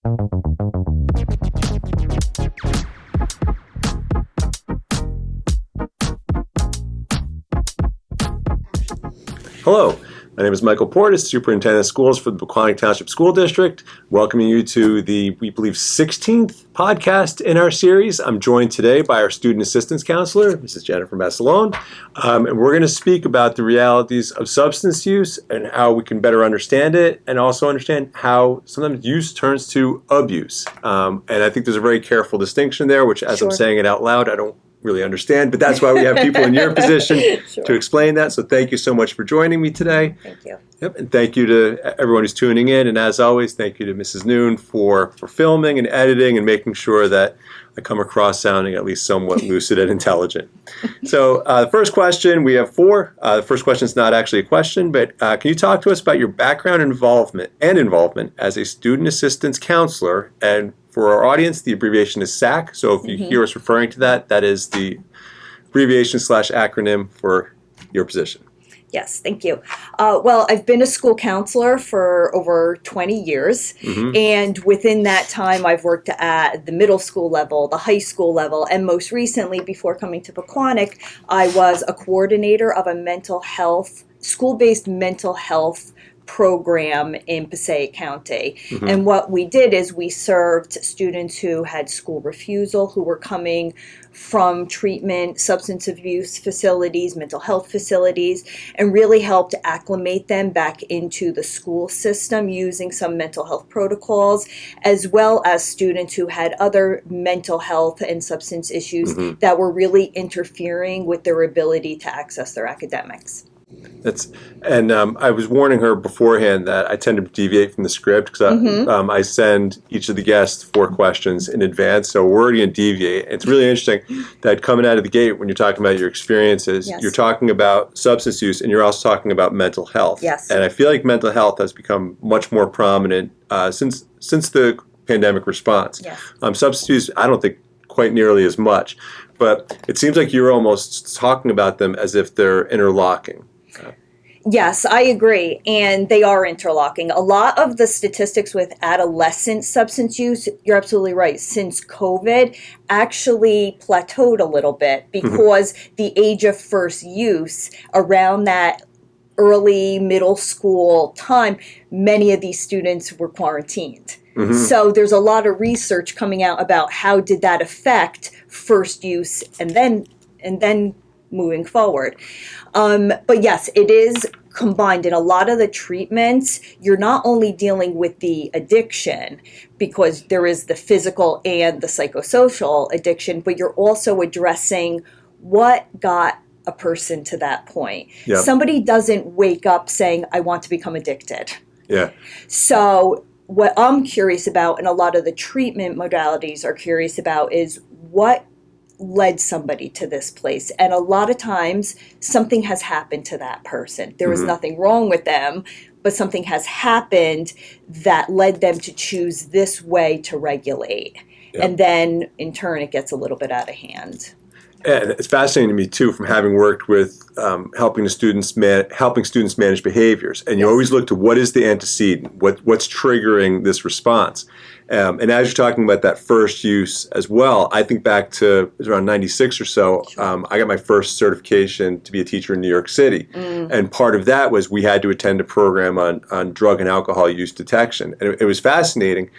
Hello, my name is Michael Portas, Superintendent of Schools for the Pequannock Township School District, welcoming you to the, we believe, 16th podcast in our series. I'm joined today by our Student Assistance Counselor, Mrs. Jennifer Basilone, and we're going to speak about the realities of substance use and how we can better understand it, and also understand how sometimes use turns to abuse. And I think there's a very careful distinction there, which as I'm saying it out loud, I don't really understand, but that's why we have people in your position to explain that. So thank you so much for joining me today. Thank you. Yep, and thank you to everyone who's tuning in. And as always, thank you to Mrs. Noon for filming and editing and making sure that I come across sounding at least somewhat lucid and intelligent. So the first question, we have four. The first question is not actually a question, but can you talk to us about your background involvement as a student assistance counselor? And for our audience, the abbreviation is SAC. So if you hear us referring to that, that is the abbreviation / acronym for your position. Yes, thank you. Well, I've been a school counselor for over 20 years, and within that time, I've worked at the middle school level, the high school level, and most recently, before coming to Pequannock, I was a coordinator of a mental health, school-based mental health program in Passaic County. And what we did is we served students who had school refusal, who were coming from treatment, substance abuse facilities, mental health facilities, and really helped acclimate them back into the school system using some mental health protocols, as well as students who had other mental health and substance issues that were really interfering with their ability to access their academics. I was warning her beforehand that I tend to deviate from the script because I send each of the guests 4 questions in advance, so we're already going to deviate. It's really interesting that coming out of the gate when you're talking about your experiences, you're talking about substance use and you're also talking about mental health. Yes. And I feel like mental health has become much more prominent since the pandemic response. Yes. Substance use, I don't think quite nearly as much, but it seems like you're almost talking about them as if they're interlocking. Yes, I agree, and they are interlocking. A lot of the statistics with adolescent substance use, you're absolutely right, since COVID actually plateaued a little bit because the age of first use around that early middle school time, many of these students were quarantined. So there's a lot of research coming out about how did that affect first use and then moving forward. But yes, it is combined. In a lot of the treatments, you're not only dealing with the addiction, because there is the physical and the psychosocial addiction, but you're also addressing what got a person to that point. Yep. Somebody doesn't wake up saying, I want to become addicted. Yeah. So what I'm curious about, and a lot of the treatment modalities are curious about, is what led somebody to this place. And a lot of times something has happened to that person. There was nothing wrong with them, but something has happened that led them to choose this way to regulate. Yeah. And then in turn it gets a little bit out of hand. And it's fascinating to me too, from having worked with helping students manage behaviors. And you always look to what is the antecedent, what's triggering this response. And as you're talking about that first use as well, I think back to it was around 96 or so. I got my first certification to be a teacher in New York City, and part of that was we had to attend a program on drug and alcohol use detection, and it was fascinating.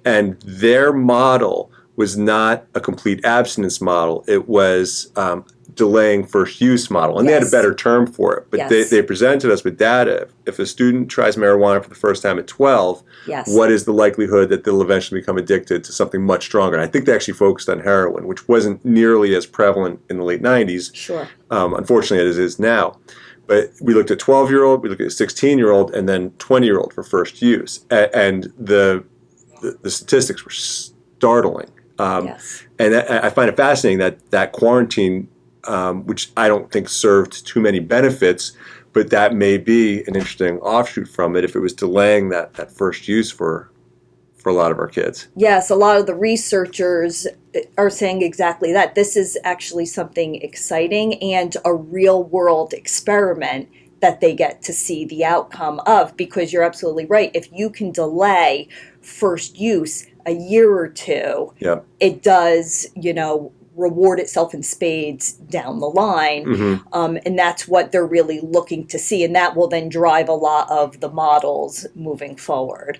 And their model was not a complete abstinence model. It was delaying first use model. And they had a better term for it. But they presented us with data. If a student tries marijuana for the first time at 12, what is the likelihood that they'll eventually become addicted to something much stronger? And I think they actually focused on heroin, which wasn't nearly as prevalent in the late 90s. Sure. Unfortunately, as it is now. But we looked at 12-year-old, we looked at 16-year-old, and then 20-year-old for first use. And the statistics were startling. And I find it fascinating that quarantine, which I don't think served too many benefits, but that may be an interesting offshoot from it if it was delaying that first use for a lot of our kids. Yes, a lot of the researchers are saying exactly that. This is actually something exciting and a real-world experiment that they get to see the outcome of, because you're absolutely right. If you can delay first use, a year or two, Yep. it does, reward itself in spades down the line. And that's what they're really looking to see. And that will then drive a lot of the models moving forward.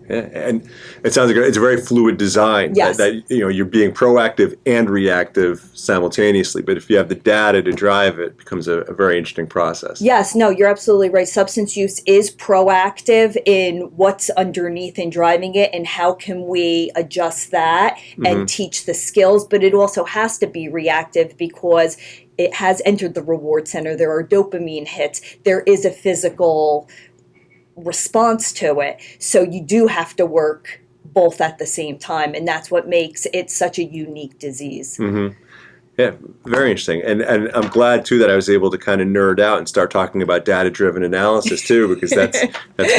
Yeah, and it sounds like it's a very fluid design. Yes. That you're being proactive and reactive simultaneously. But if you have the data to drive it, it becomes a very interesting process. Yes, no, you're absolutely right. Substance use is proactive in what's underneath and driving it, and how can we adjust that and teach the skills. But it also has to be reactive because it has entered the reward center. There are dopamine hits. There is a physical response to it. So you do have to work both at the same time, and that's what makes it such a unique disease. Yeah, very interesting. And I'm glad, too, that I was able to kind of nerd out and start talking about data-driven analysis, too, because that's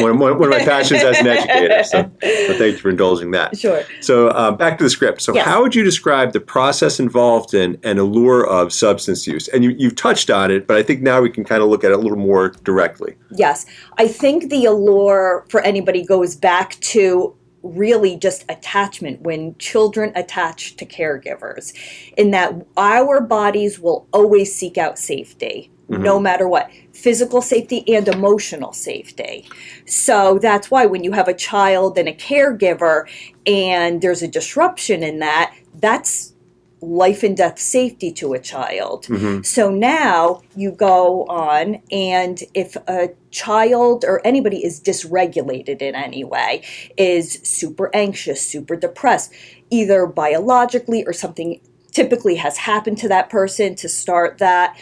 one of my passions as an educator. So thank you for indulging that. Sure. So back to the script. So how would you describe the process involved in and allure of substance use? And you've touched on it, but I think now we can kind of look at it a little more directly. Yes. I think the allure for anybody goes back to really just attachment, when children attach to caregivers, in that our bodies will always seek out safety, no matter what, physical safety and emotional safety. So that's why when you have a child and a caregiver and there's a disruption in that, that's life and death safety to a child. So now you go on, and if a child or anybody is dysregulated in any way, is super anxious, super depressed, either biologically or something typically has happened to that person to start that,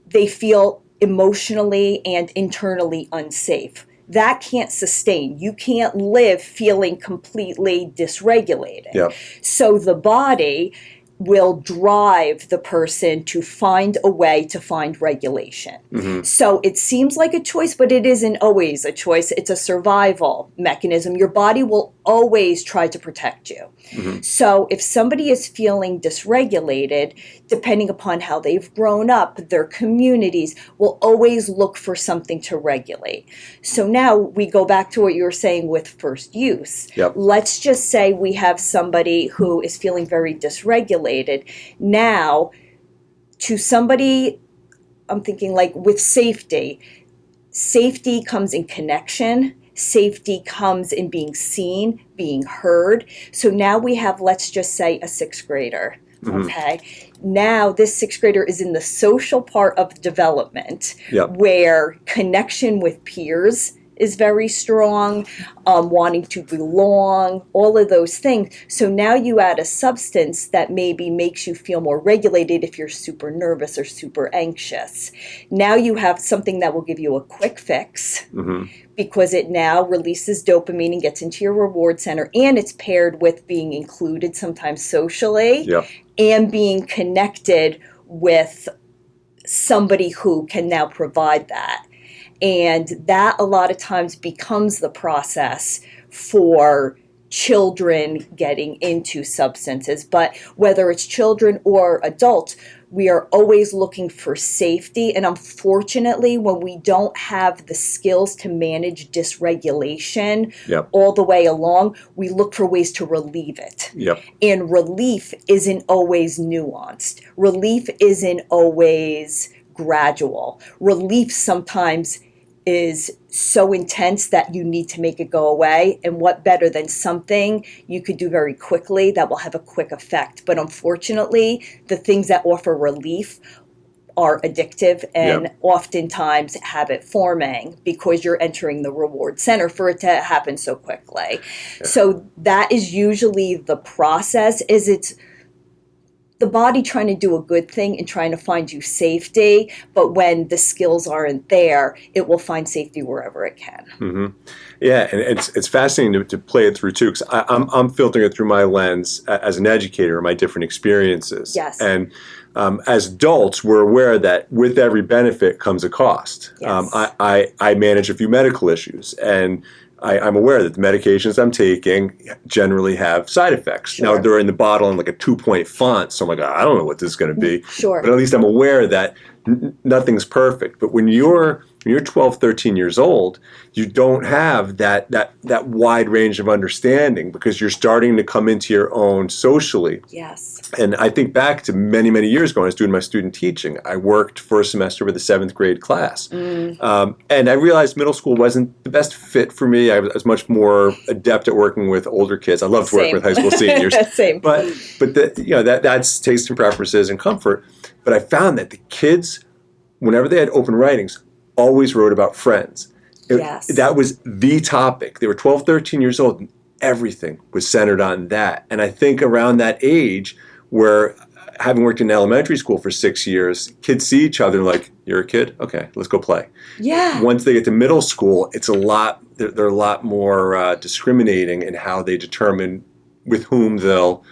they feel emotionally and internally unsafe. That can't sustain. You can't live feeling completely dysregulated. Yep. So the body will drive the person to find a way to find regulation. So it seems like a choice, but it isn't always a choice. It's a survival mechanism. Your body will always try to protect you. So if somebody is feeling dysregulated, depending upon how they've grown up, their communities will always look for something to regulate. So now we go back to what you were saying with first use. Let's just say we have somebody who is feeling very dysregulated. Now, to somebody, I'm thinking like with safety comes in connection. Safety comes in being seen, being heard. So now we have, let's just say, a sixth grader. Okay. Now this sixth grader is in the social part of development, where connection with peers is very strong, wanting to belong, all of those things. So now you add a substance that maybe makes you feel more regulated if you're super nervous or super anxious. Now you have something that will give you a quick fix, because it now releases dopamine and gets into your reward center, and it's paired with being included sometimes socially, and being connected with somebody who can now provide that. And that a lot of times becomes the process for children getting into substances. But whether it's children or adults, we are always looking for safety. And unfortunately, when we don't have the skills to manage dysregulation all the way along, we look for ways to relieve it. And relief isn't always nuanced. Relief isn't always gradual. Relief sometimes is so intense that you need to make it go away. And what better than something you could do very quickly that will have a quick effect. But unfortunately, the things that offer relief are addictive and oftentimes habit forming, because you're entering the reward center for it to happen so quickly. So that is usually the process, is it's the body trying to do a good thing and trying to find you safety, but when the skills aren't there, it will find safety wherever it can. Yeah, and it's fascinating to play it through too, because I'm filtering it through my lens as an educator, my different experiences. And as adults, we're aware that with every benefit comes a cost. I manage a few medical issues, and I'm aware that the medications I'm taking generally have side effects. Now, they're in the bottle in like a 2-point font, so I'm like, I don't know what this is going to be. But at least I'm aware that nothing's perfect. But when you're When you're 12, 13 years old, you don't have that wide range of understanding because you're starting to come into your own socially. Yes. And I think back to many, many years ago when I was doing my student teaching. I worked for a semester with a 7th grade class. And I realized middle school wasn't the best fit for me. I was much more adept at working with older kids. I loved working with high school seniors. Same. But that's taste and preferences and comfort. But I found that the kids, whenever they had open writings, always wrote about friends. Yes. That was the topic. They were 12, 13 years old, and everything was centered on that. And I think around that age, where having worked in elementary school for 6 years, kids see each other like, you're a kid? Okay, let's go play. Yeah. Once they get to middle school, it's they're a lot more discriminating in how they determine with whom they'll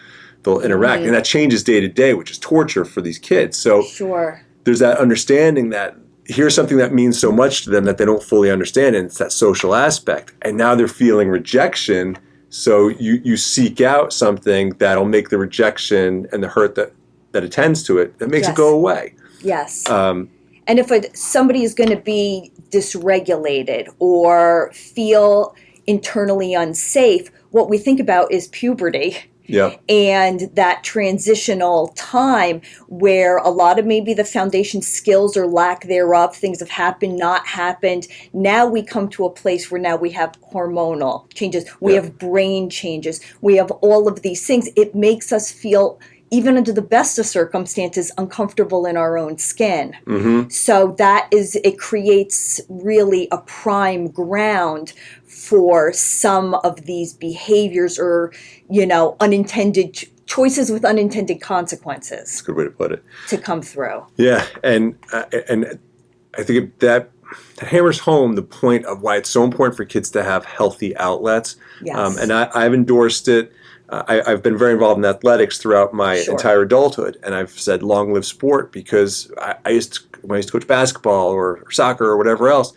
interact. And that changes day to day, which is torture for these kids. So sure. There's that understanding that here's something that means so much to them that they don't fully understand, and it's that social aspect. And now they're feeling rejection, so you seek out something that'll make the rejection and the hurt that attends to it, that makes it go away. Yes. And if somebody is going to be dysregulated or feel internally unsafe, what we think about is puberty. Yeah. And that transitional time where a lot of maybe the foundation skills or lack thereof, things have happened, not happened. Now we come to a place where now we have hormonal changes. We have brain changes. We have all of these things. It makes us feel, even under the best of circumstances, uncomfortable in our own skin. Mm-hmm. So it creates really a prime ground for some of these behaviors or, unintended choices with unintended consequences. That's a good way to put it. To come through. Yeah, and I think that hammers home the point of why it's so important for kids to have healthy outlets. Yes. And I've endorsed it. I've been very involved in athletics throughout my entire adulthood, and I've said long live sport because when I used to coach basketball or soccer or whatever else,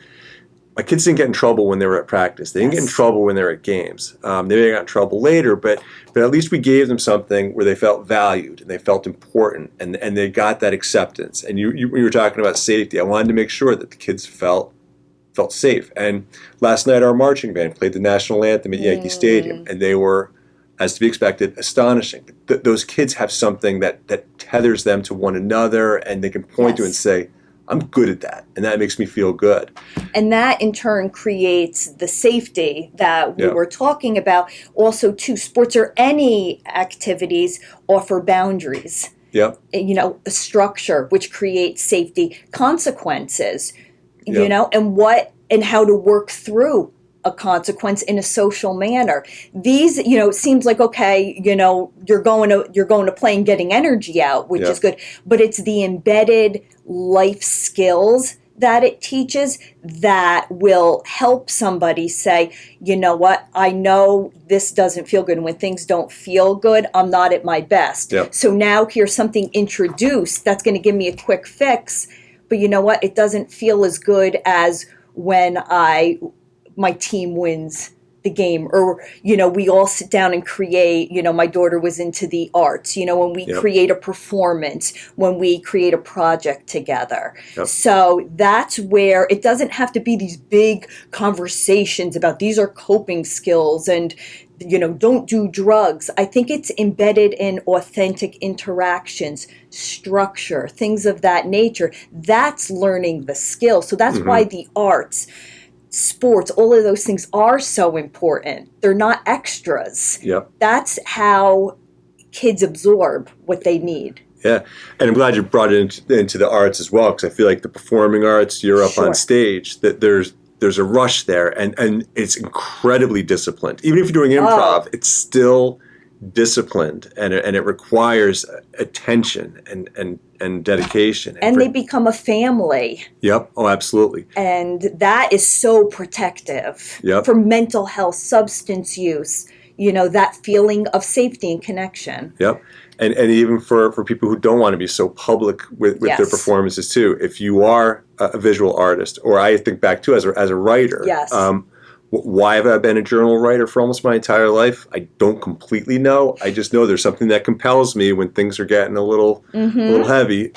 my kids didn't get in trouble when they were at practice. They didn't get in trouble when they were at games. They may have got in trouble later, but at least we gave them something where they felt valued and they felt important and they got that acceptance. And you were talking about safety. I wanted to make sure that the kids felt safe. And last night our marching band played the national anthem at Yankee Stadium, and they were, as to be expected, astonishing. Those kids have something that tethers them to one another, and they can point to and say, I'm good at that, and that makes me feel good. And that, in turn, creates the safety that we were talking about. Also, too, sports or any activities offer boundaries. Yep. A structure which creates safety, consequences, and how to work through a consequence in a social manner. These, it seems like, okay, you're going to play and getting energy out, which is good, but it's the embedded life skills that it teaches that will help somebody say, you know what, I know this doesn't feel good. And when things don't feel good, I'm not at my best. Yep. So now here's something introduced that's going to give me a quick fix. But you know what? It doesn't feel as good as when my team wins the game, or, we all sit down and create, my daughter was into the arts, when we create a performance, when we create a project together. Yep. So that's where it doesn't have to be these big conversations about these are coping skills and, don't do drugs. I think it's embedded in authentic interactions, structure, things of that nature. That's learning the skill. So that's why the arts, sports, all of those things are so important. They're not extras. Yep. That's how kids absorb what they need. Yeah, and I'm glad you brought it into the arts as well, because I feel like the performing arts, you're up on stage, that there's a rush there, and it's incredibly disciplined. Even if you're doing improv, it's still disciplined, and it requires attention and dedication. And they become a family. Yep. Oh, absolutely. And that is so protective for mental health, substance use, that feeling of safety and connection. Yep. And even for people who don't want to be so public with their performances too, if you are a visual artist, or I think back to as a writer, why have I been a journal writer for almost my entire life? I don't completely know. I just know there's something that compels me when things are getting a little heavy.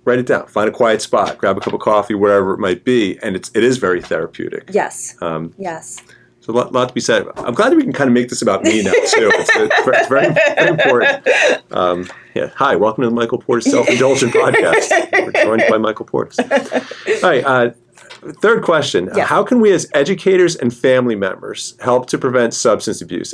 write it down. Find a quiet spot. Grab a cup of coffee, whatever it might be, and it is very therapeutic. Yes. Yes. So a lot to be said. I'm glad that we can kind of make this about me now too. It's very, very important. Hi, welcome to the Michael Portas Self-Indulgent Podcast. We're joined by Michael Portas. All right. Third question: how can we, as educators and family members, help to prevent substance abuse?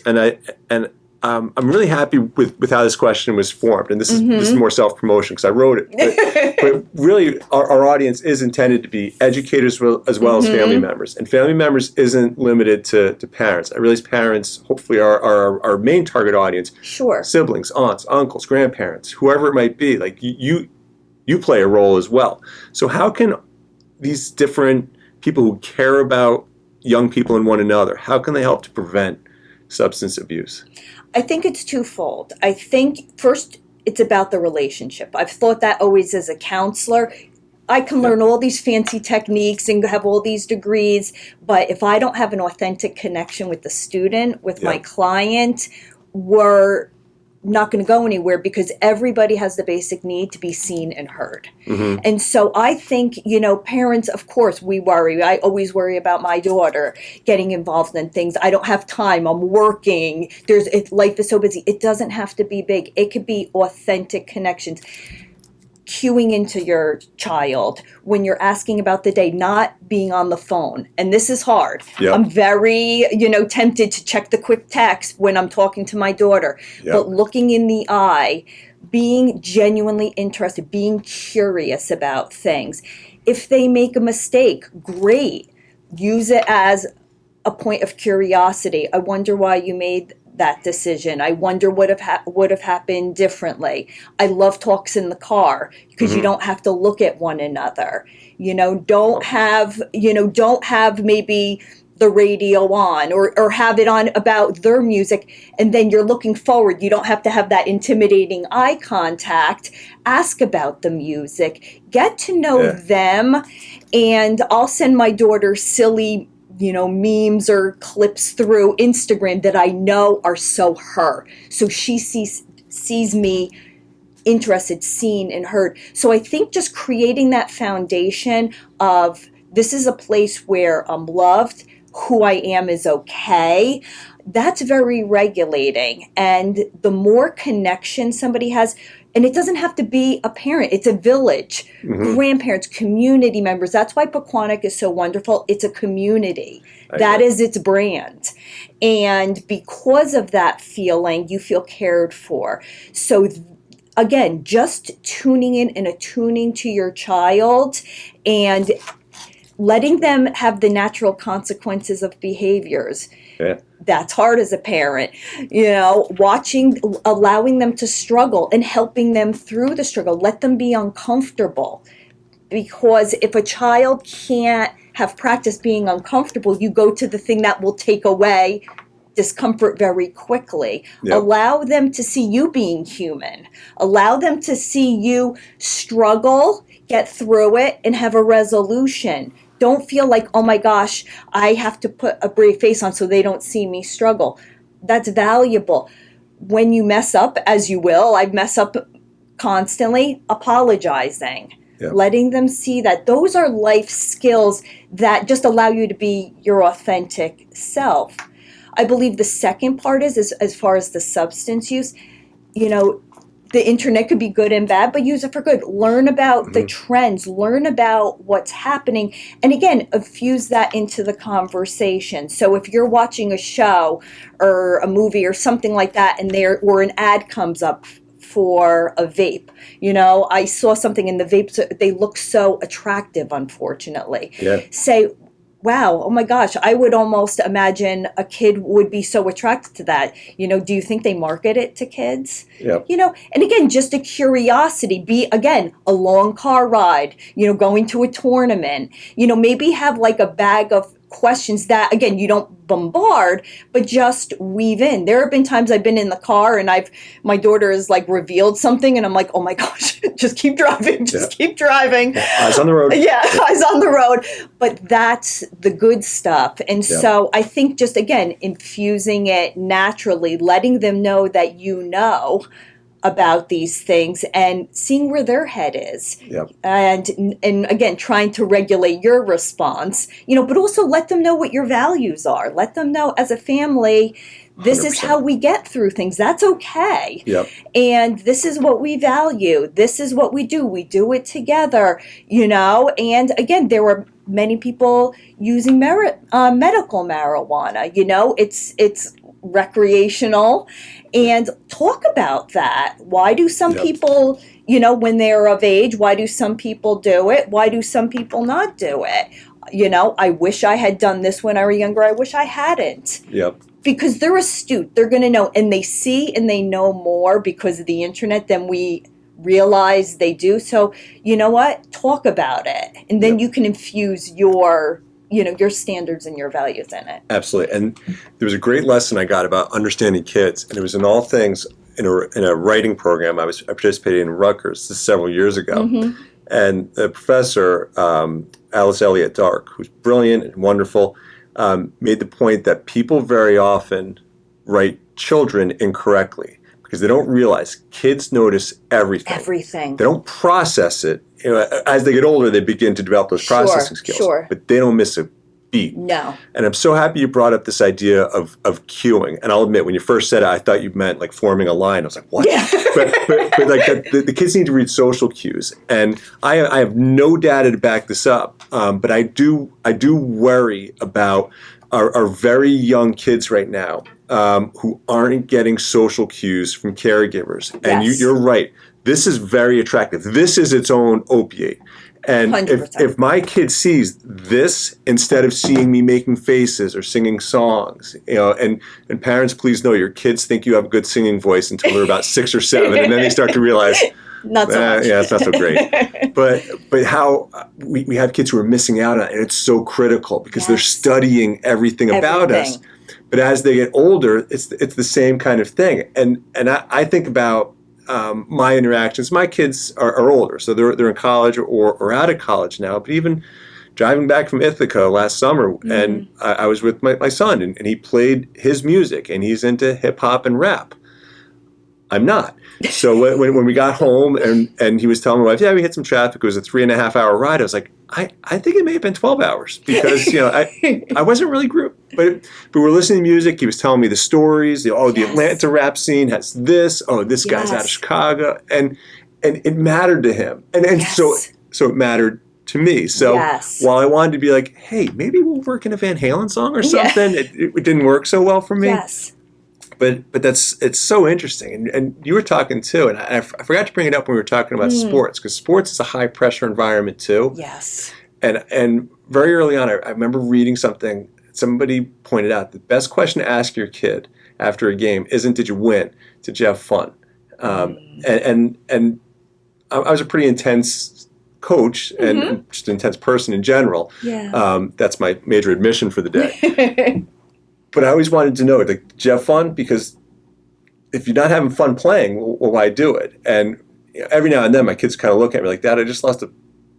I'm really happy with how this question was formed, and this is more self-promotion because I wrote it. But really, our audience is intended to be educators as well as family members, and family members isn't limited to parents. I realize parents, hopefully, are our main target audience. Sure. Siblings, aunts, uncles, grandparents, whoever it might be. Like you play a role as well. So how can these different people who care about young people and one another, how can they help to prevent substance abuse? I think it's twofold. I think first it's about the relationship. I've thought that always as a counselor. I can learn all these fancy techniques and have all these degrees, but if I don't have an authentic connection with the student, with my client, we're not going to go anywhere because everybody has the basic need to be seen and heard. And so I think, parents, of course, we worry. I always worry about my daughter getting involved in things. I don't have time. I'm working. Life is so busy. It doesn't have to be big. It could be authentic connections. Cueing into your child when you're asking about the day, not being on the phone. And this is hard. Yep. I'm very, tempted to check the quick text when I'm talking to my daughter. Yep. But looking in the eye, being genuinely interested, being curious about things. If they make a mistake, great. Use it as a point of curiosity. I wonder why you made that decision. I wonder what would have happened differently. I love talks in the car because you don't have to look at one another. Don't have maybe the radio on or have it on about their music, and then you're looking forward. You don't have to have that intimidating eye contact. Ask about the music. Get to know them, and I'll send my daughter silly memes or clips through Instagram that I know are so her. So she sees me interested, seen, and heard. So I think just creating that foundation of this is a place where I'm loved, who I am is okay, that's very regulating. And the more connection somebody has, and it doesn't have to be a parent. It's a village, grandparents, community members. That's why Pequannock is so wonderful. It's a community. That is its brand. And because of that feeling, you feel cared for. So again, just tuning in and attuning to your child and letting them have the natural consequences of behaviors. Yeah. That's hard as a parent, allowing them to struggle and helping them through the struggle. Let them be uncomfortable, because if a child can't have practice being uncomfortable, you go to the thing that will take away discomfort very quickly. Yep. Allow them to see you being human. Allow them to see you struggle, get through it, and have a resolution. Don't feel like, oh my gosh, I have to put a brave face on so they don't see me struggle. That's valuable. When you mess up, as you will, I mess up constantly, apologizing. Yep. Letting them see that those are life skills that just allow you to be your authentic self. I believe the second part is as far as the substance use, the internet could be good and bad, but use it for good. Learn about the trends. Learn about what's happening. And again, infuse that into the conversation. So if you're watching a show or a movie or something like that, and or an ad comes up for a vape, I saw something in the vapes. They look so attractive, unfortunately. Yeah. Say, wow, oh my gosh, I would almost imagine a kid would be so attracted to that. Do you think they market it to kids? Yep. And again, just a curiosity. Be, again, a long car ride, going to a tournament, maybe have like a bag of questions that, again, you don't bombard, but just weave in. There have been times I've been in the car and my daughter has like revealed something and I'm like, oh my gosh, just keep driving, keep driving. Eyes on the road. Yeah, eyes on the road. But that's the good stuff. And so I think just, again, infusing it naturally, letting them know that about these things and seeing where their head is. Yep. And again, trying to regulate your response, but also let them know what your values are. Let them know as a family, this 100%. is how we get through things. That's okay. Yep. And this is what we value. This is what we do. We do it together, And again, there were many people using medical marijuana. It's recreational, and talk about that. Why do some people, when they're of age, why do some people do it? Why do some people not do it? I wish I had done this when I was younger. I wish I hadn't. Yep. Because they're astute. They're going to know, and they see and they know more because of the internet than we realize they do. So, you know what? Talk about it. And then you can infuse your standards and your values in it. Absolutely. And there was a great lesson I got about understanding kids, and it was in all things in a writing program. I participated in Rutgers several years ago. Mm-hmm. And the professor, Alice Elliott Dark, who's brilliant and wonderful, made the point that people very often write children incorrectly because they don't realize kids notice everything. Everything. They don't process it. As they get older, they begin to develop those processing skills. Sure. But they don't miss a beat. No. And I'm so happy you brought up this idea of cueing. And I'll admit, when you first said it, I thought you meant like forming a line. I was like, what? Yeah. but like the kids need to read social cues. And I have no data to back this up. But I do worry about our very young kids right now who aren't getting social cues from caregivers. And Yes. you're right. This is very attractive. This is its own opiate. And 100%. if my kid sees this instead of seeing me making faces or singing songs, and parents, please know your kids think you have a good singing voice until they're about 6 or 7, and then they start to realize, not so much. yeah, it's not so great. But how we have kids who are missing out on it, and it's so critical because they're studying everything about us. But as they get older, it's the same kind of thing. And I think about my interactions. My kids are older, so they're in college or out of college now. But even driving back from Ithaca last summer, and I was with my son, and he played his music, and he's into hip hop and rap. I'm not. So when we got home, and he was telling my wife, yeah, we hit some traffic. It was a 3.5 hour ride. I was like, I think it may have been 12 hours because I wasn't really grouped. But we're listening to music. He was telling me the stories. The Atlanta rap scene has this. Oh, this guy's out of Chicago, and it mattered to him, and so it mattered to me. So while I wanted to be like, hey, maybe we'll work in a Van Halen song or something, it didn't work so well for me. Yes. But it's so interesting, and you were talking too, and I forgot to bring it up when we were talking about sports, because sports is a high pressure environment too. Yes. And very early on, I remember reading something. Somebody pointed out the best question to ask your kid after a game isn't did you win, did you have fun? And I was a pretty intense coach and just an intense person in general. Yeah. That's my major admission for the day. But I always wanted to know, like, did you have fun? Because if you're not having fun playing, well, why do it? And every now and then, my kids kind of look at me like, Dad, I just lost a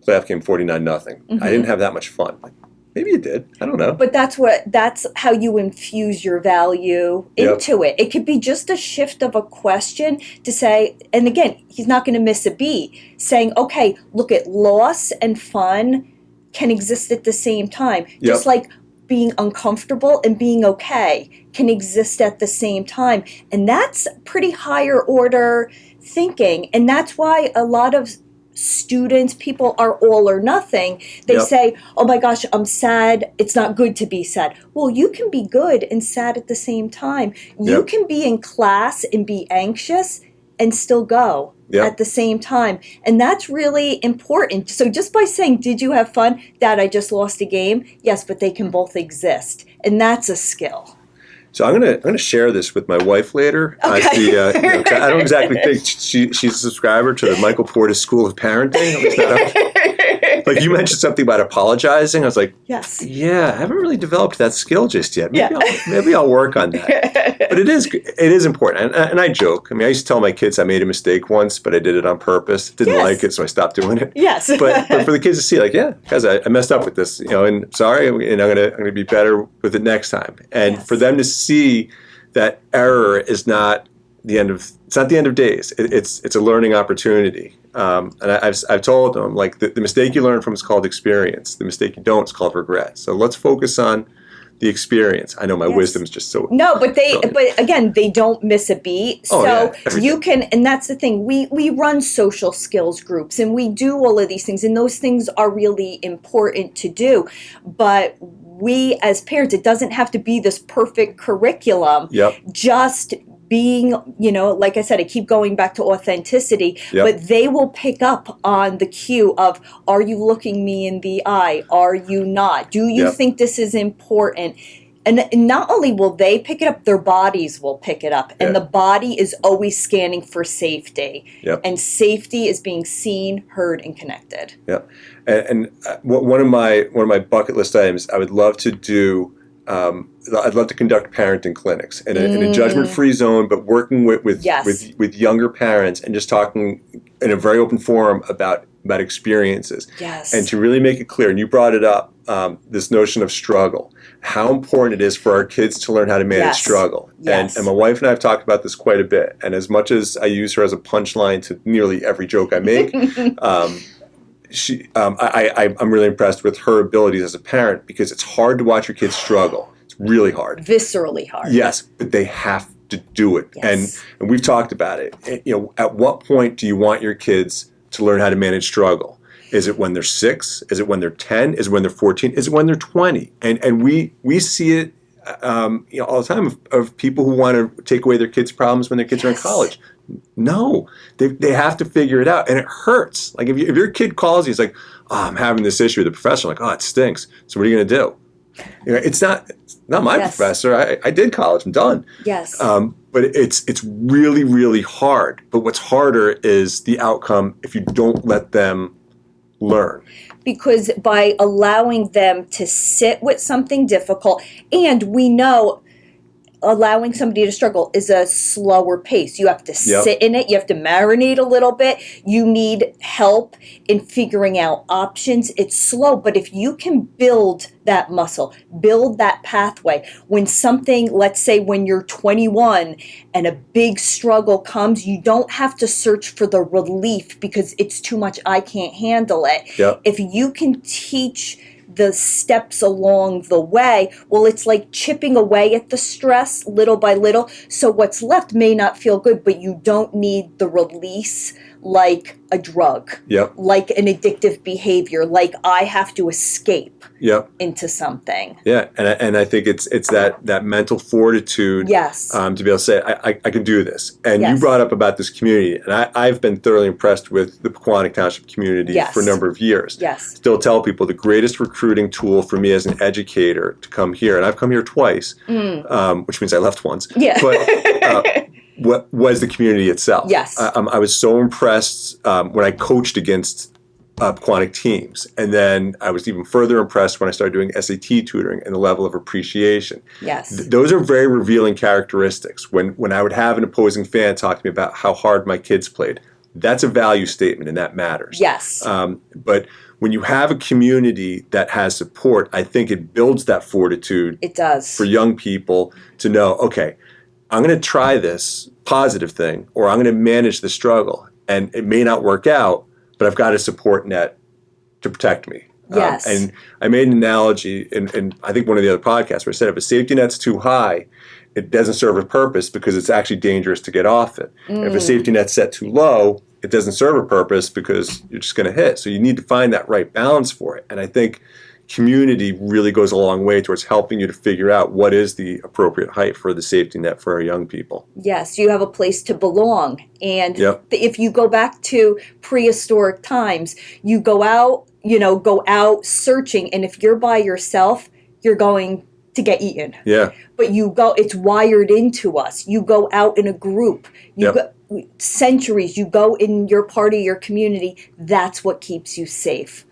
playoff game 49-0. I didn't have that much fun. Like, maybe you did. I don't know. But that's how you infuse your value into it. It could be just a shift of a question to say, and again, he's not going to miss a beat, saying, okay, look at loss and fun can exist at the same time. Just like being uncomfortable and being okay can exist at the same time. And that's pretty higher order thinking. And that's why a lot of students, people are all or nothing. They say, oh my gosh, I'm sad. It's not good to be sad. Well, you can be good and sad at the same time. You can be in class and be anxious and still go at the same time. And that's really important. So just by saying, did you have fun? Dad, I just lost a game. Yes, but they can both exist. And that's a skill. So I'm gonna share this with my wife later. Okay. I don't exactly think she's a subscriber to the Michael Portas School of Parenting. Like you mentioned something about apologizing. I was like, yes, yeah, I haven't really developed that skill just yet. Maybe I'll work on that. But it is important. And I joke. I mean, I used to tell my kids I made a mistake once, but I did it on purpose. Didn't like it, so I stopped doing it. Yes. But for the kids to see, like, yeah, guys, I messed up with this, and sorry, and I'm gonna be better with it next time. And for them to see that error is not it's not the end of days. It's a learning opportunity. And I've told them, like, the mistake you learn from is called experience. The mistake you don't is called regret. So let's focus on the experience. I know my wisdom is just so no, but brilliant. but again, they don't miss a beat. So you can, and that's the thing. We run social skills groups, and we do all of these things, and those things are really important to do. But we as parents, it doesn't have to be this perfect curriculum. Just being, like I said, I keep going back to authenticity, but they will pick up on the cue of, are you looking me in the eye? Are you not? Do you think this is important? And not only will they pick it up, their bodies will pick it up. And the body is always scanning for safety. And safety is being seen, heard, and connected. And one of my bucket list items, I would love to do, I'd love to conduct parenting clinics in a judgment-free zone, but working with younger parents and just talking in a very open forum about experiences. And to really make it clear, and you brought it up, this notion of struggle, how important it is for our kids to learn how to manage struggle. And my wife and I have talked about this quite a bit. And as much as I use her as a punchline to nearly every joke I make, I'm really impressed with her abilities as a parent, because it's hard to watch your kids struggle. It's really hard. Viscerally hard. Yes, but they have to do it. And we've talked about it. At what point do you want your kids to learn how to manage struggle? Is it when they're 6? Is it when they're 10? Is it when they're 14? Is it when they're 20? And we see it all the time of people who want to take away their kids' problems when their kids are in college. No, they have to figure it out, and it hurts. Like if your kid calls you, it's like, oh, I'm having this issue with the professor. I'm like, oh, it stinks. So what are you going to do? It's not my professor. I did college. I'm done. But it's really, really hard. But what's harder is the outcome if you don't let them learn. Because by allowing them to sit with something difficult, and we know allowing somebody to struggle is a slower pace. You have to sit in it. You have to marinate a little bit. You need help in figuring out options. It's slow, but if you can build that muscle, build that pathway, when something, let's say when you're 21 and a big struggle comes, you don't have to search for the relief because it's too much, I can't handle it. If you can teach the steps along the way, well, it's like chipping away at the stress little by little. So what's left may not feel good, but you don't need the release like a drug, like an addictive behavior, like I have to escape into something. And I think it's that mental fortitude to be able to say, I can do this. And you brought up about this community, and I've been thoroughly impressed with the Pequannock Township community for a number of years. Still tell people the greatest recruiting tool for me as an educator to come here, and I've come here twice, which means I left once. But what was the community itself? I was so impressed when I coached against Pequannock teams. And then I was even further impressed when I started doing SAT tutoring and the level of appreciation. Those are very revealing characteristics. When I would have an opposing fan talk to me about how hard my kids played, that's a value statement, and that matters. But when you have a community that has support, I think it builds that fortitude. It does. For young people to know, okay, I'm going to try this positive thing, or I'm going to manage the struggle, and it may not work out, but I've got a support net to protect me. And I made an analogy in I think one of the other podcasts where I said if a safety net's too high, it doesn't serve a purpose because it's actually dangerous to get off it. If a safety net's set too low, it doesn't serve a purpose because you're just going to hit. So you need to find that right balance for it. And I think community really goes a long way towards helping you to figure out what is the appropriate height for the safety net for our young people. You have a place to belong. And if you go back to prehistoric times, you go out searching, and if you're by yourself, you're going to get eaten. But it's wired into us. You go out in a group. You go centuries, you go in your party, your community. That's what keeps you safe.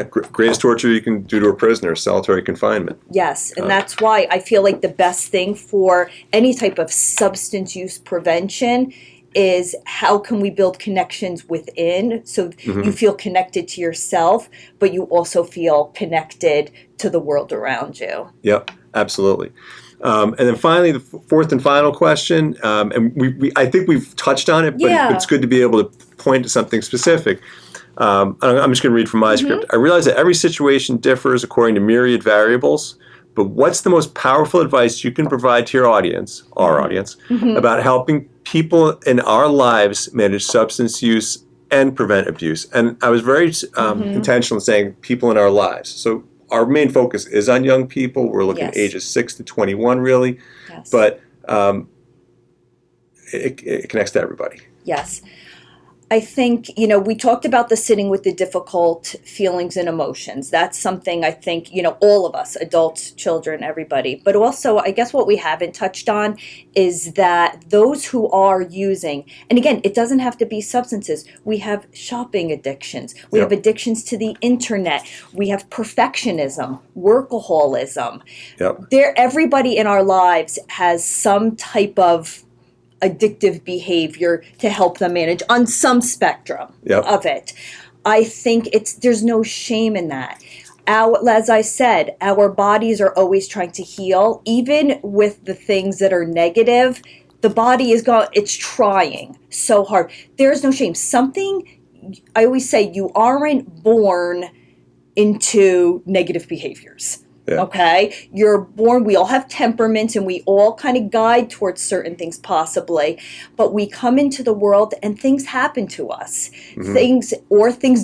Greatest torture you can do to a prisoner, solitary confinement. And that's why I feel like the best thing for any type of substance use prevention is how can we build connections within so you feel connected to yourself, but you also feel connected to the world around you. Absolutely. And then finally, the fourth and final question, and I think we've touched on it, but it's good to be able to point to something specific. I'm just going to read from my script. I realize that every situation differs according to myriad variables, but what's the most powerful advice you can provide to your audience, our audience, about helping people in our lives manage substance use and prevent abuse? And I was very intentional in saying people in our lives. So our main focus is on young people. We're looking at ages 6 to 21, really. Yes. But it connects to everybody. Yes. I think, we talked about the sitting with the difficult feelings and emotions. That's something I think, all of us, adults, children, everybody. But also, I guess what we haven't touched on is that those who are using, and again, it doesn't have to be substances. We have shopping addictions. We have addictions to the internet. We have perfectionism, workaholism. Everybody in our lives has some type of addictive behavior to help them manage on some spectrum of it. I think there's no shame in that. As I said, our bodies are always trying to heal, even with the things that are negative. The body it's trying so hard. There's no shame. I always say, you aren't born into negative behaviors. Okay, you're born, we all have temperaments and we all kind of guide towards certain things possibly, but we come into the world and things happen to us. Things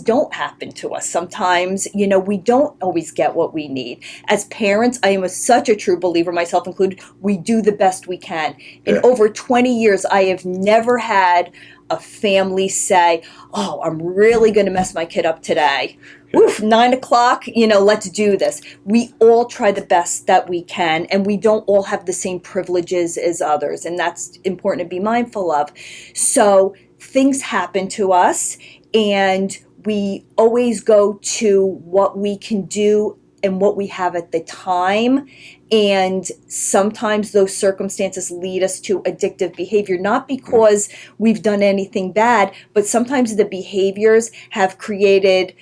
don't happen to us. Sometimes, we don't always get what we need. As parents, I am such a true believer, myself included, we do the best we can. In over 20 years, I have never had a family say, oh, I'm really going to mess my kid up today. Oof, 9 o'clock, let's do this. We all try the best that we can, and we don't all have the same privileges as others, and that's important to be mindful of. So things happen to us, and we always go to what we can do and what we have at the time. And sometimes those circumstances lead us to addictive behavior, not because we've done anything bad, but sometimes the behaviors have created,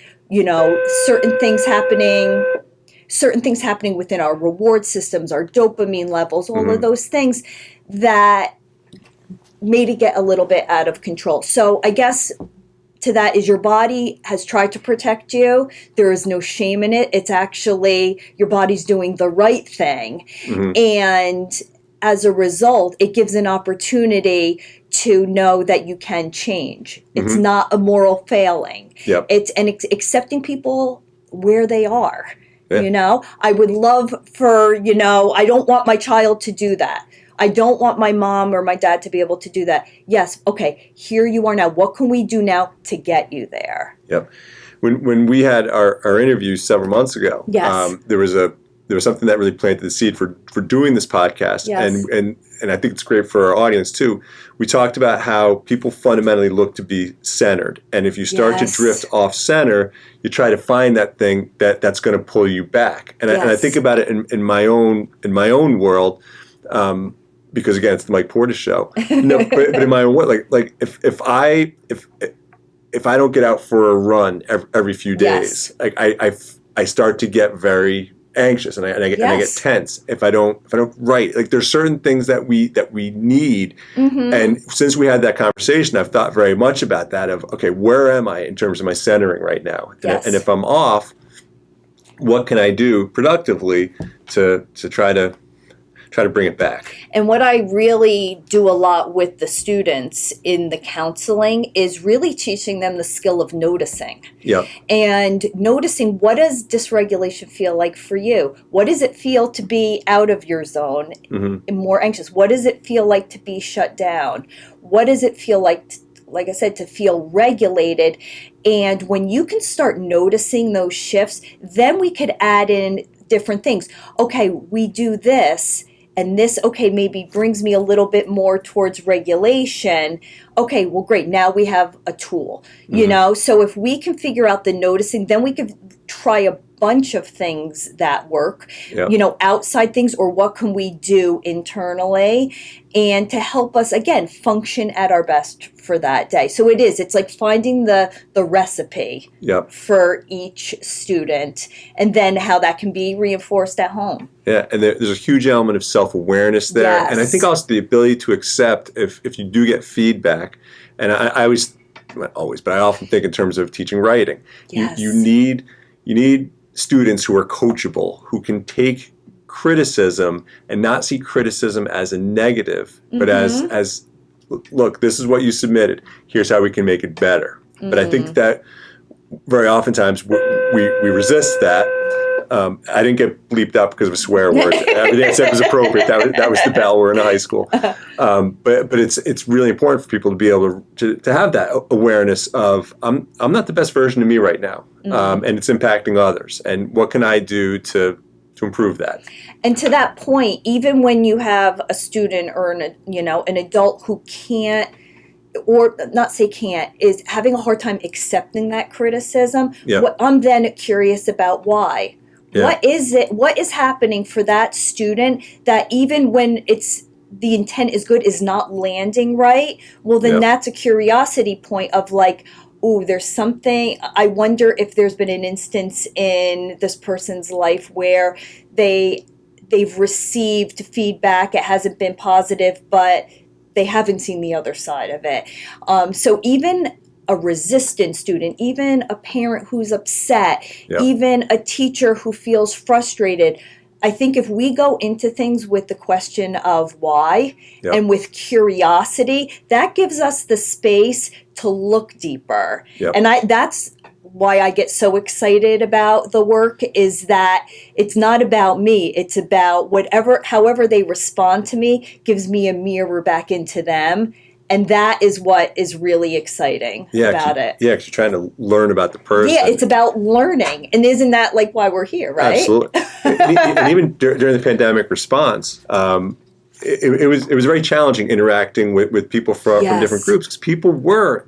certain things happening within our reward systems, our dopamine levels, all of those things that made it get a little bit out of control. So I guess to that is your body has tried to protect you. There is no shame in it. It's actually your body's doing the right thing. And as a result, it gives an opportunity to know that you can change. It's not a moral failing. It's accepting people where they are. I would love for, I don't want my child to do that. I don't want my mom or my dad to be able to do that. Yes, okay, here you are now. What can we do now to get you there? When we had our interview several months ago, there was something that really planted the seed for doing this podcast, and I think it's great for our audience too. We talked about how people fundamentally look to be centered, and if you start to drift off center, you try to find that thing that's going to pull you back. And I think about it in my own world. Because again, it's the Mike Portas show. No, but in my own way, like if I don't get out for a run every few days, like I start to get very anxious and I get tense if I don't write. Like there's certain things that we need, and since we had that conversation, I've thought very much about that. Of okay, where am I in terms of my centering right now? And if I'm off, what can I do productively to try to bring it back? And what I really do a lot with the students in the counseling is really teaching them the skill of noticing. And noticing, what does dysregulation feel like for you? What does it feel to be out of your zone and more anxious? What does it feel like to be shut down? What does it feel like I said, to feel regulated? And when you can start noticing those shifts, then we could add in different things. Okay, we do this, and this, okay, maybe brings me a little bit more towards regulation. Okay, well, great. Now we have a tool, So if we can figure out the noticing, then we could try a bunch of things that work, Yep. outside things, or what can we do internally, and to help us, again, function at our best for that day. So it's like finding the recipe Yep. for each student, and then how that can be reinforced at home. Yeah, and there's a huge element of self-awareness there. Yes. And I think also the ability to accept if you do get feedback. And I always, not always, but I often think in terms of teaching writing. Yes. You need students who are coachable, who can take criticism and not see criticism as a negative, but as look, this is what you submitted. Here's how we can make it better. But I think that very oftentimes we resist that. I didn't get bleeped up because of a swear word. Everything I said was appropriate. That was the bell. We're in high school. But it's really important for people to be able to have that awareness of I'm not the best version of me right now, and it's impacting others. And what can I do to improve that? And to that point, even when you have a student or an adult who can't, or not say can't, is having a hard time accepting that criticism, I'm then curious about why. Yeah. What is happening for that student that even when the intent is good, is not landing right? Well, then that's a curiosity point of like, oh, there's something. I wonder if there's been an instance in this person's life where they've received feedback. It hasn't been positive, but they haven't seen the other side of it. So even a resistant student, even a parent who's upset, even a teacher who feels frustrated, I think if we go into things with the question of why and with curiosity, that gives us the space to look deeper. And that's why I get so excited about the work, is that it's not about me. It's about however they respond to me gives me a mirror back into them. And that is what is really exciting about it. Yeah, because you're trying to learn about the person. Yeah, it's about learning. And isn't that like why we're here, right? Absolutely. And even during the pandemic response, it was very challenging interacting with people from different groups, because people were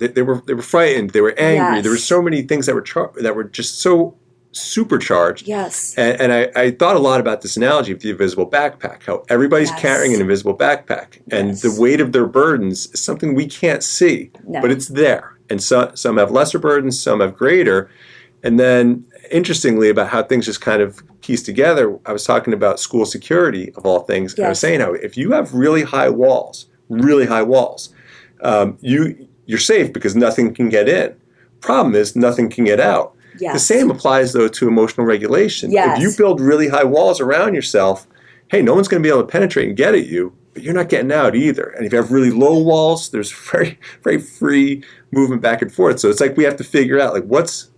frightened, they were angry. There were so many things that were just so supercharged. Yes. And I thought a lot about this analogy of the invisible backpack, how everybody's carrying an invisible backpack, and the weight of their burdens is something we can't see, but it's there. And some have lesser burdens, some have greater. And then, interestingly, about how things just kind of piece together, I was talking about school security, of all things. And I was saying how if you have really high walls, you're safe because nothing can get in. Problem is, nothing can get out. Yes. The same applies, though, to emotional regulation. Yes. If you build really high walls around yourself, hey, no one's going to be able to penetrate and get at you, but you're not getting out either. And if you have really low walls, there's very, very free movement back and forth. So it's like we have to figure out, like, what's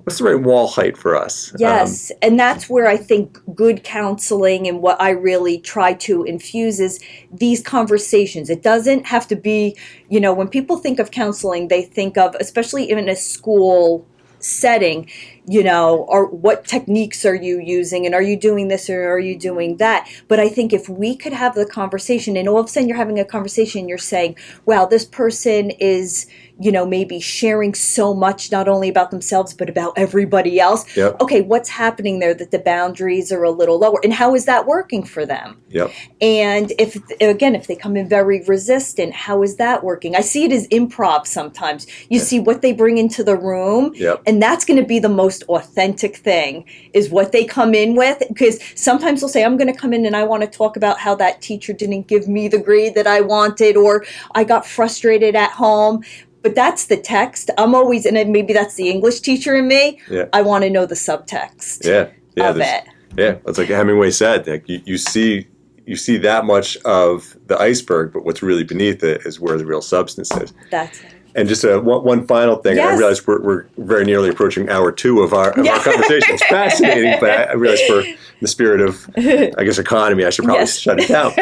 the right wall height for us? Yes, and that's where I think good counseling and what I really try to infuse is these conversations. It doesn't have to be, when people think of counseling, they think of, especially in a school setting, or what techniques are you using, and are you doing this or are you doing that? But I think if we could have the conversation, and all of a sudden you're having a conversation, you're saying, wow, this person is, maybe sharing so much, not only about themselves, but about everybody else. Yep. Okay, what's happening there that the boundaries are a little lower? And how is that working for them? Yep. And if they come in very resistant, how is that working? I see it as improv sometimes. You see what they bring into the room, and that's going to be the most authentic thing, is what they come in with. Because sometimes they'll say, I'm going to come in and I want to talk about how that teacher didn't give me the grade that I wanted, or I got frustrated at home. But that's the text. I'm always, and maybe that's the English teacher in me. Yeah. I want to know the subtext of it. Yeah, it's like Hemingway said, like you see that much of the iceberg, but what's really beneath it is where the real substance is. That's it. And just one final thing, and I realize we're very nearly approaching hour 2 of our conversation. It's fascinating, but I realize for the spirit of, I guess, economy, I should probably shut it down.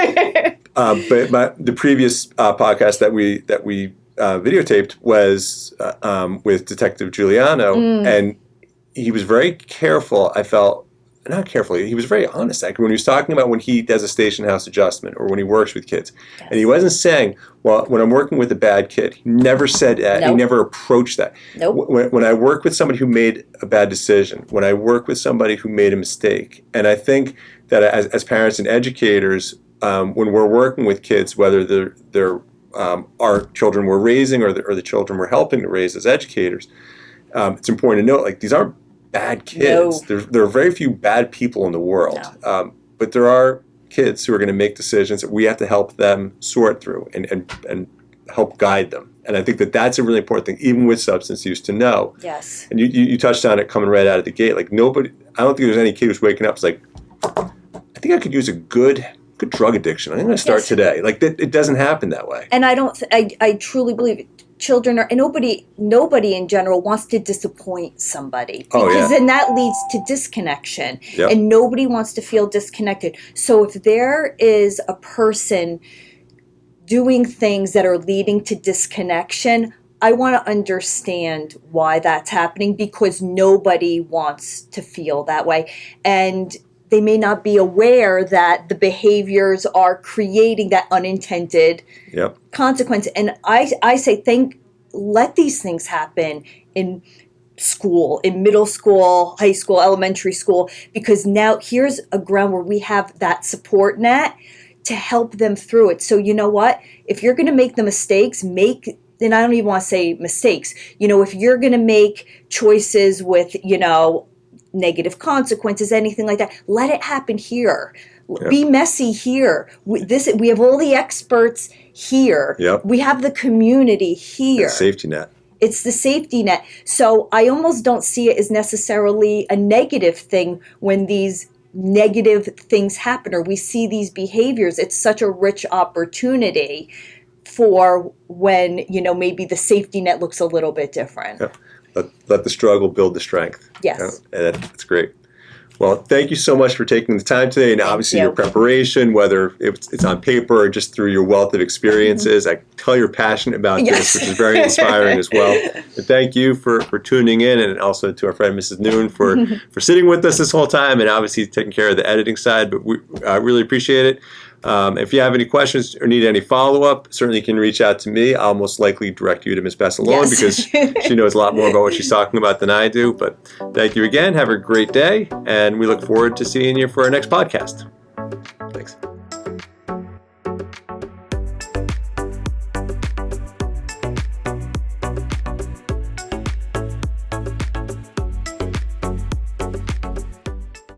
But the previous podcast that we videotaped was with Detective Giuliano, and he was very careful, I felt, not carefully, he was very honest. Like when he was talking about when he does a station house adjustment or when he works with kids. Yes. And he wasn't saying, well, when I'm working with a bad kid, he never said that. Nope. He never approached that. Nope. When I work with somebody who made a bad decision, when I work with somebody who made a mistake, and I think that as parents and educators, when we're working with kids, whether they're our children we're raising or the children we're helping to raise as educators, it's important to note, like, these aren't bad kids. No. There are very few bad people in the world. No. But there are kids who are going to make decisions that we have to help them sort through and help guide them. And I think that that's a really important thing, even with substance use, to know. Yes. And you touched on it coming right out of the gate. Like, nobody, I don't think there's any kid who's waking up, it's like, I think I could use a good drug addiction. I'm going to start today. Like, it doesn't happen that way. And I truly believe it. Children are, and nobody in general wants to disappoint somebody, because then that leads to disconnection. Yep. And nobody wants to feel disconnected. So if there is a person doing things that are leading to disconnection, I want to understand why that's happening, because nobody wants to feel that way. And they may not be aware that the behaviors are creating that unintended consequence. And I say, let these things happen in school, in middle school, high school, elementary school, because now here's a ground where we have that support net to help them through it. So you know what? If you're going to make the mistakes, and I don't even want to say mistakes, if you're going to make choices with, negative consequences, anything like that, let it happen here. Yep. Be messy here. We have all the experts here. Yep. We have the community here. Safety net. It's the safety net. So I almost don't see it as necessarily a negative thing when these negative things happen or we see these behaviors. It's such a rich opportunity for when, maybe the safety net looks a little bit different. Yep. Let the struggle build the strength. Yes. And that's great. Well, thank you so much for taking the time today, and obviously your preparation, whether it's on paper or just through your wealth of experiences. I can tell you're passionate about this, which is very inspiring as well. And thank you for tuning in, and also to our friend Mrs. Noon for sitting with us this whole time, and obviously taking care of the editing side. But we really appreciate it. If you have any questions or need any follow-up, certainly you can reach out to me. I'll most likely direct you to Ms. Basilone because she knows a lot more about what she's talking about than I do. But thank you again. Have a great day, and we look forward to seeing you for our next podcast.